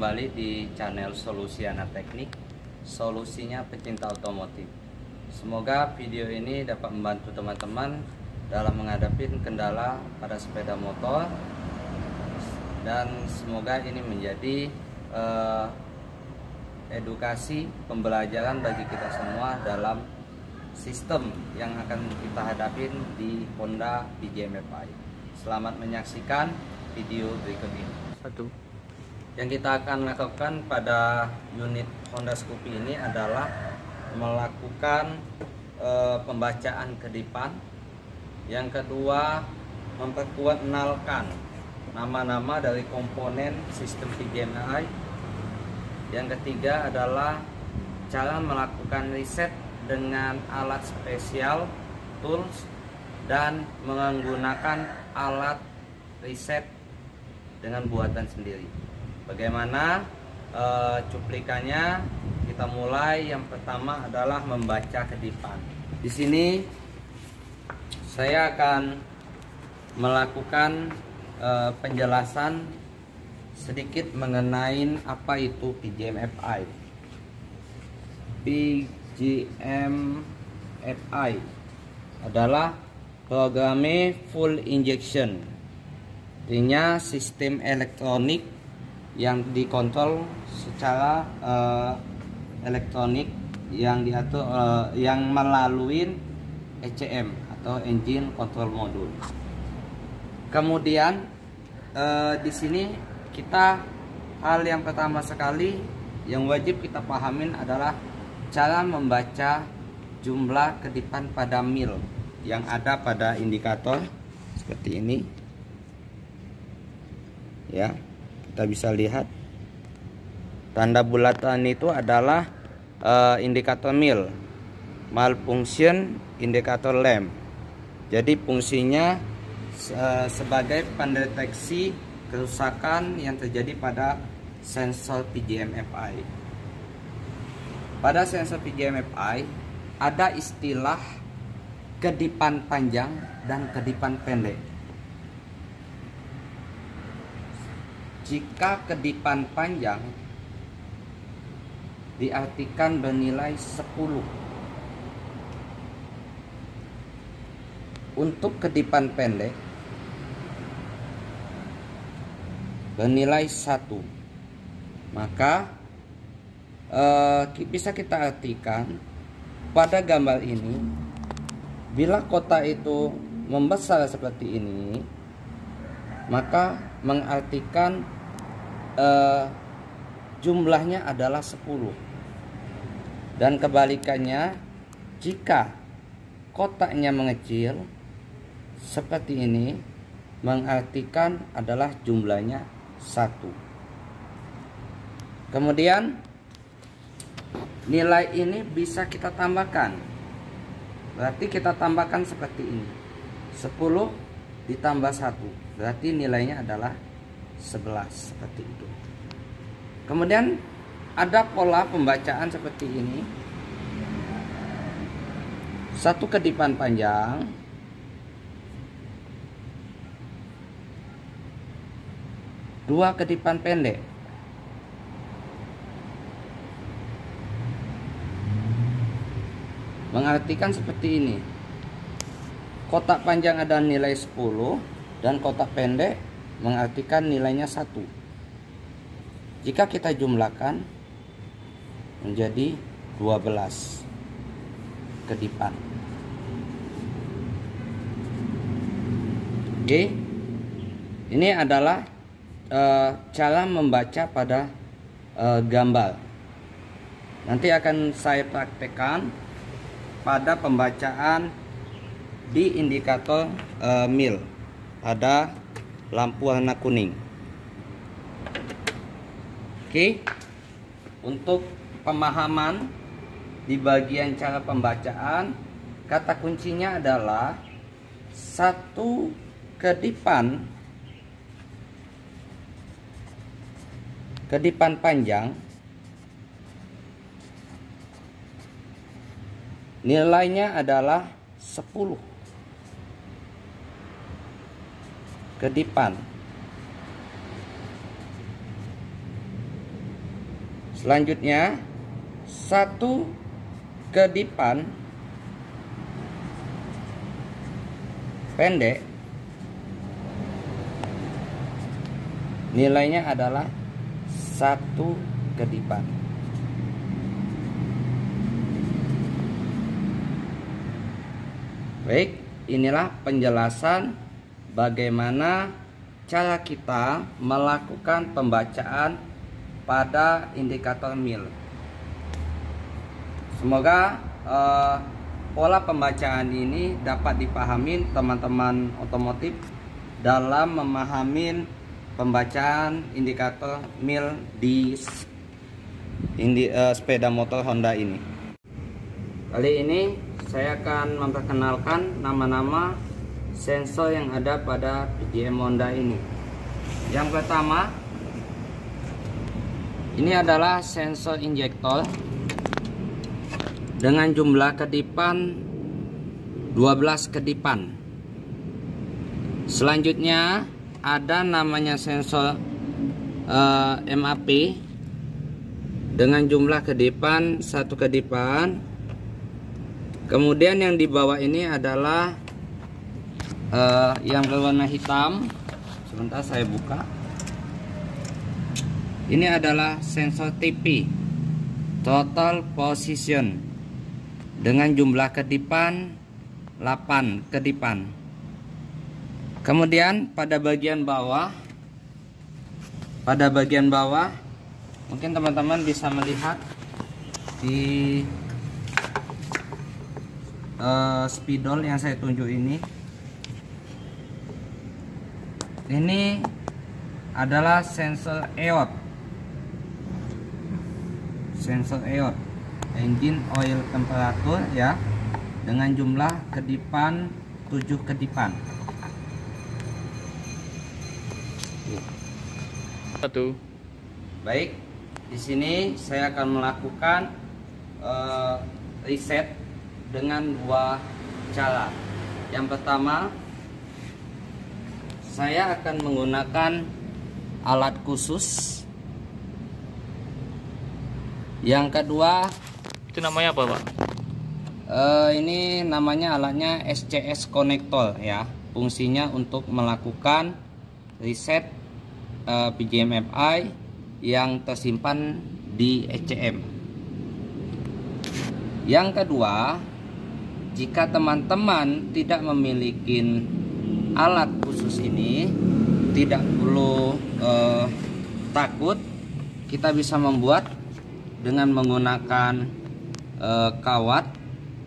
kembali di channel Solusiana Teknik, solusinya pecinta otomotif. Semoga video ini dapat membantu teman-teman dalam menghadapi kendala pada sepeda motor, dan semoga ini menjadi edukasi pembelajaran bagi kita semua dalam sistem yang akan kita hadapi di Honda PJM-FI. Selamat menyaksikan video berikut ini. Yang kita akan lakukan pada unit Honda Scoopy ini adalah melakukan pembacaan kedipan. Yang kedua, memperkuat mengenalkan nama-nama dari komponen sistem PJM-FI. Yang ketiga adalah cara melakukan riset dengan alat spesial tools dan menggunakan alat riset dengan buatan sendiri. Bagaimana cuplikannya? Kita mulai. Yang pertama adalah membaca kedipan. Di sini saya akan melakukan penjelasan sedikit mengenai apa itu PJM-FI. PJM-FI adalah programme full injection, artinya sistem elektronik yang dikontrol secara elektronik yang diatur yang melalui ECM atau Engine Control Module. Kemudian di sini hal yang pertama sekali yang wajib kita pahamin adalah cara membaca jumlah kedipan pada mil yang ada pada indikator seperti ini. Ya, kita bisa lihat tanda bulatan itu adalah indikator mil, malfunction indikator lamp. Jadi fungsinya sebagai pendeteksi kerusakan yang terjadi pada sensor PJM-FI. Pada sensor PJM-FI ada istilah kedipan panjang dan kedipan pendek. Jika kedipan panjang diartikan bernilai 10. Untuk kedipan pendek bernilai 1. Maka bisa kita artikan pada gambar ini, bila kotak itu membesar seperti ini, maka mengartikan jumlahnya adalah 10. Dan kebalikannya, jika kotaknya mengecil seperti ini, mengartikan adalah jumlahnya 1. Kemudian nilai ini bisa kita tambahkan. Berarti kita tambahkan seperti ini. 10 ditambah 1. Berarti nilainya adalah 11 seperti itu. Kemudian ada pola pembacaan seperti ini. 1 kedipan panjang, 2 kedipan pendek, mengartikan seperti ini. Kotak panjang ada nilai 10 dan kotak pendek mengartikan nilainya 1. Jika kita jumlahkan menjadi 12 kedipan. Oke. Ini adalah cara membaca pada gambar. Nanti akan saya praktekkan pada pembacaan di indikator mil pada lampu warna kuning. Oke. Untuk pemahaman di bagian cara pembacaan, kata kuncinya adalah 1 kedipan panjang nilainya adalah 10 kedipan Selanjutnya satu kedipan pendek nilainya adalah satu kedipan. Baik, inilah penjelasan bagaimana cara kita melakukan pembacaan pada indikator mil. Semoga pola pembacaan ini dapat dipahami teman-teman otomotif dalam memahami pembacaan indikator mil di sepeda motor Honda ini. Kali ini saya akan memperkenalkan nama-nama sensor yang ada pada PJM Honda ini. Yang pertama, ini adalah sensor injektor dengan jumlah kedipan 12 kedipan. Selanjutnya ada namanya sensor MAP dengan jumlah kedipan 1 kedipan. Kemudian yang di bawah ini adalah yang berwarna hitam. Sebentar saya buka. Ini adalah sensor TP, total position, dengan jumlah kedipan 8 kedipan. Kemudian pada bagian bawah mungkin teman-teman bisa melihat di spidol yang saya tunjuk ini adalah sensor EOT, engine oil temperature ya, dengan jumlah kedipan 7 kedipan. Satu. Baik, di sini saya akan melakukan reset dengan 2 cara. Yang pertama, saya akan menggunakan alat khusus. Yang kedua, Itu namanya apa, Pak? Ini namanya alatnya SCS connector ya. Fungsinya untuk melakukan reset PJM-FI yang tersimpan di ECM. Yang kedua, jika teman-teman tidak memiliki alat khusus ini, tidak perlu takut. Kita bisa membuat dengan menggunakan kawat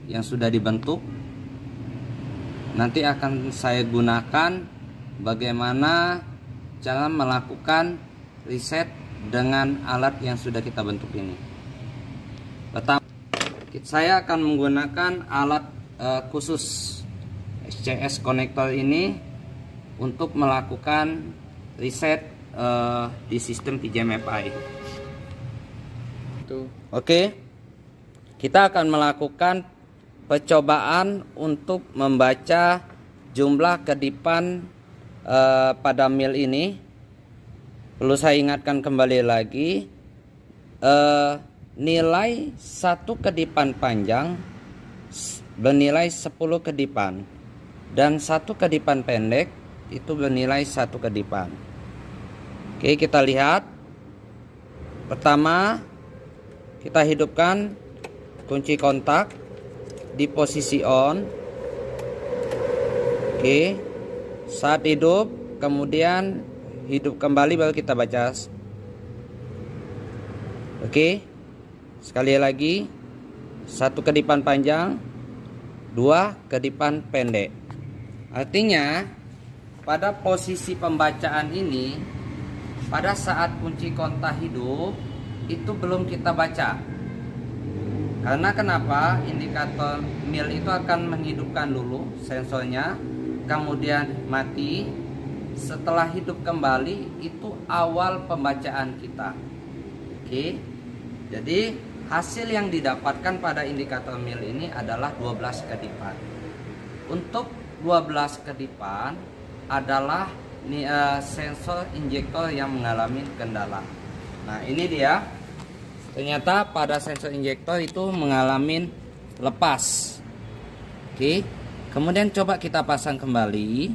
yang sudah dibentuk. Nanti akan saya gunakan bagaimana cara melakukan reset dengan alat yang sudah kita bentuk ini. Pertama, saya akan menggunakan alat khusus SCS connector ini untuk melakukan reset di sistem PJM-FI. Oke, kita akan melakukan percobaan untuk membaca jumlah kedipan pada mil ini. Perlu saya ingatkan kembali lagi, nilai 1 kedipan panjang bernilai 10 kedipan dan 1 kedipan pendek itu bernilai 1 kedipan. Oke, kita lihat. Pertama, kita hidupkan kunci kontak di posisi on. Oke, saat hidup kemudian hidup kembali baru kita baca. Oke, sekali lagi, 1 kedipan panjang, 2 kedipan pendek. Artinya pada posisi pembacaan ini, pada saat kunci kontak hidup itu belum kita baca. Karena kenapa? Indikator mil itu akan menghidupkan dulu sensornya, kemudian mati. Setelah hidup kembali itu awal pembacaan kita. Oke, jadi hasil yang didapatkan pada indikator mil ini adalah 12 kedipan. Untuk 12 kedipan adalah sensor injektor yang mengalami kendala. Nah, ini dia ternyata pada sensor injektor itu mengalami lepas. Oke, kemudian coba kita pasang kembali.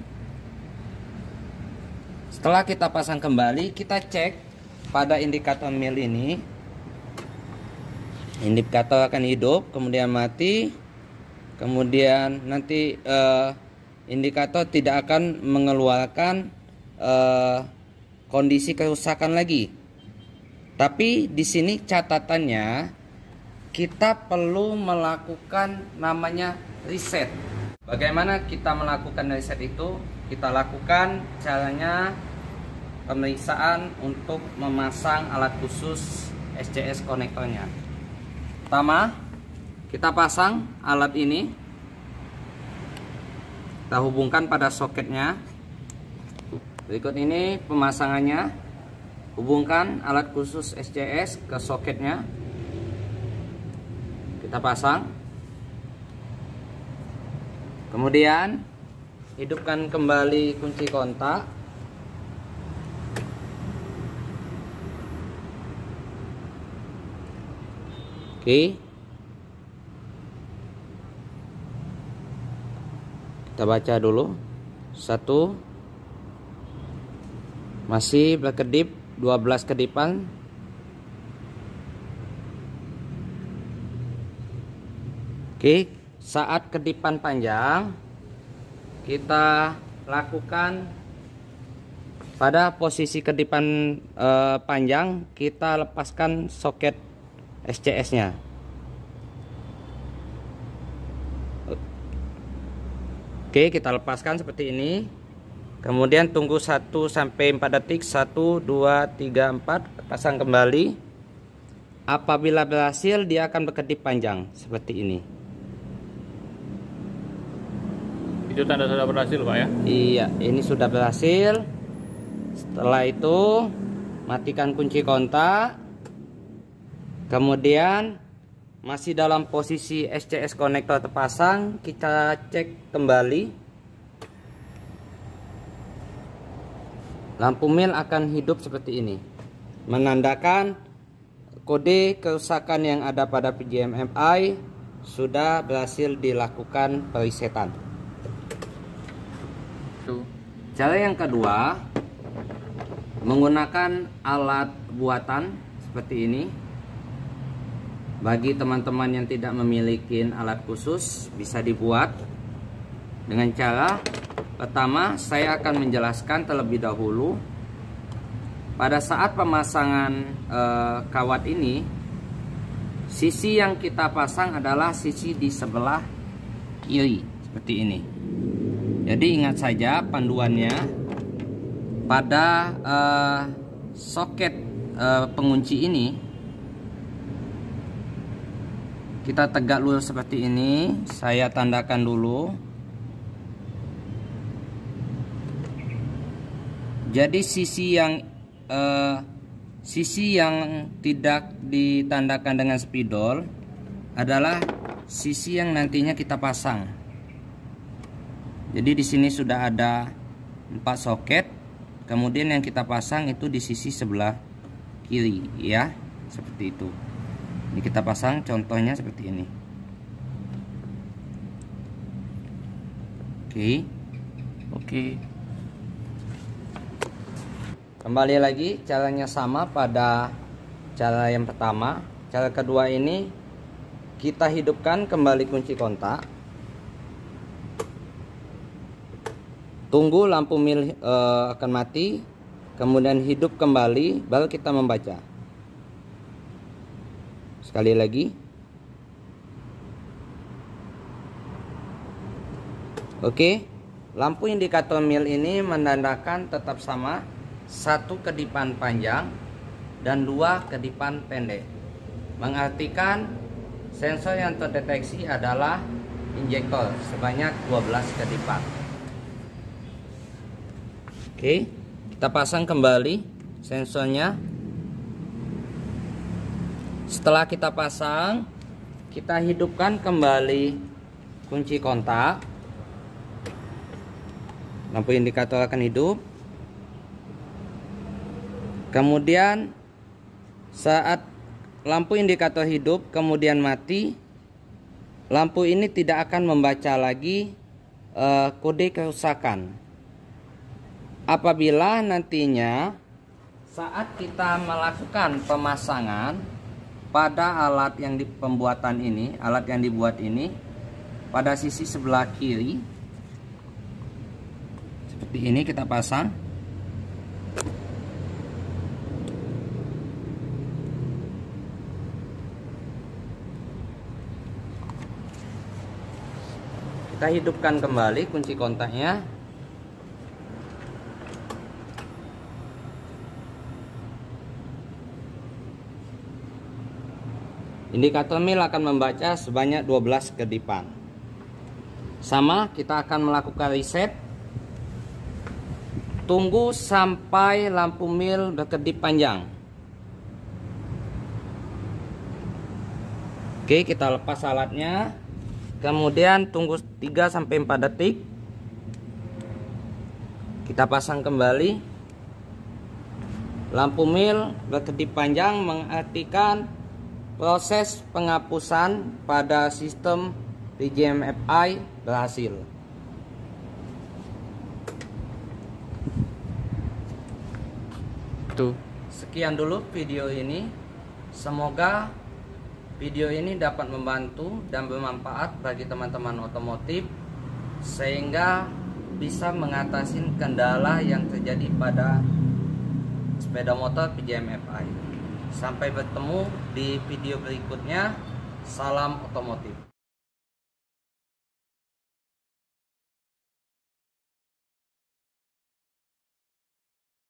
Setelah kita pasang kembali, kita cek pada indikator mil ini. Indikator akan hidup, kemudian mati, kemudian nanti indikator tidak akan mengeluarkan kondisi kerusakan lagi. Tapi di sini catatannya, kita perlu melakukan namanya reset. Bagaimana kita melakukan reset itu? Kita lakukan caranya pemeriksaan untuk memasang alat khusus SCS konektornya. Pertama, kita pasang alat ini, kita hubungkan pada soketnya. Berikut ini pemasangannya. Hubungkan alat khusus SCS ke soketnya. Kita pasang. Kemudian hidupkan kembali kunci kontak. Oke. Kita baca dulu. 1. Masih berkedip 12 kedipan. Oke, saat kedipan panjang kita lakukan pada posisi kedipan panjang, kita lepaskan soket SCS-nya. Oke, kita lepaskan seperti ini. Kemudian tunggu 1 sampai 4 detik. 1, 2, 3, 4. Pasang kembali. Apabila berhasil, dia akan berkedip panjang seperti ini. Itu tanda sudah berhasil, Pak ya? Iya, ini sudah berhasil. Setelah itu matikan kunci kontak. Kemudian masih dalam posisi SCS konektor terpasang, kita cek kembali. Lampu mil akan hidup seperti ini, menandakan kode kerusakan yang ada pada PGM-MI sudah berhasil dilakukan perisetan. Cara yang kedua, menggunakan alat buatan seperti ini. Bagi teman-teman yang tidak memiliki alat khusus, bisa dibuat dengan cara pertama. Saya akan menjelaskan terlebih dahulu. Pada saat pemasangan kawat ini, sisi yang kita pasang adalah sisi di sebelah kiri seperti ini. Jadi ingat saja panduannya pada soket pengunci ini. Kita tegak lurus seperti ini. Saya tandakan dulu. Jadi sisi yang tidak ditandakan dengan spidol adalah sisi yang nantinya kita pasang. Jadi di sini sudah ada 4 soket. Kemudian yang kita pasang itu di sisi sebelah kiri, ya, seperti itu. Ini kita pasang, contohnya seperti ini. Oke. Kembali lagi, caranya sama pada cara yang pertama. Cara kedua ini, kita hidupkan kembali kunci kontak. Tunggu lampu mil akan mati, kemudian hidup kembali, baru kita membaca. Sekali lagi. Oke, lampu indikator mil ini menandakan tetap sama. 1 kedipan panjang dan 2 kedipan pendek, mengartikan sensor yang terdeteksi adalah injektor sebanyak 12 kedipan. Oke, kita pasang kembali sensornya. Setelah kita pasang, kita hidupkan kembali kunci kontak. Lampu indikator akan hidup. Kemudian saat lampu indikator hidup kemudian mati, lampu ini tidak akan membaca lagi kode kerusakan. Apabila nantinya saat kita melakukan pemasangan pada alat yang alat yang dibuat ini pada sisi sebelah kiri seperti ini kita pasang. Kita hidupkan kembali kunci kontaknya. Indikator mil akan membaca sebanyak 12 kedipan. Sama, kita akan melakukan reset. Tunggu sampai lampu mil berkedip panjang. Oke, kita lepas alatnya. Kemudian tunggu 3-4 detik. Kita pasang kembali. Lampu mil berkedip panjang mengartikan proses penghapusan pada sistem PJM-FI berhasil. Tuh. Sekian dulu video ini. Semoga video ini dapat membantu dan bermanfaat bagi teman-teman otomotif sehingga bisa mengatasi kendala yang terjadi pada sepeda motor PJM-FI. Sampai bertemu di video berikutnya. Salam otomotif.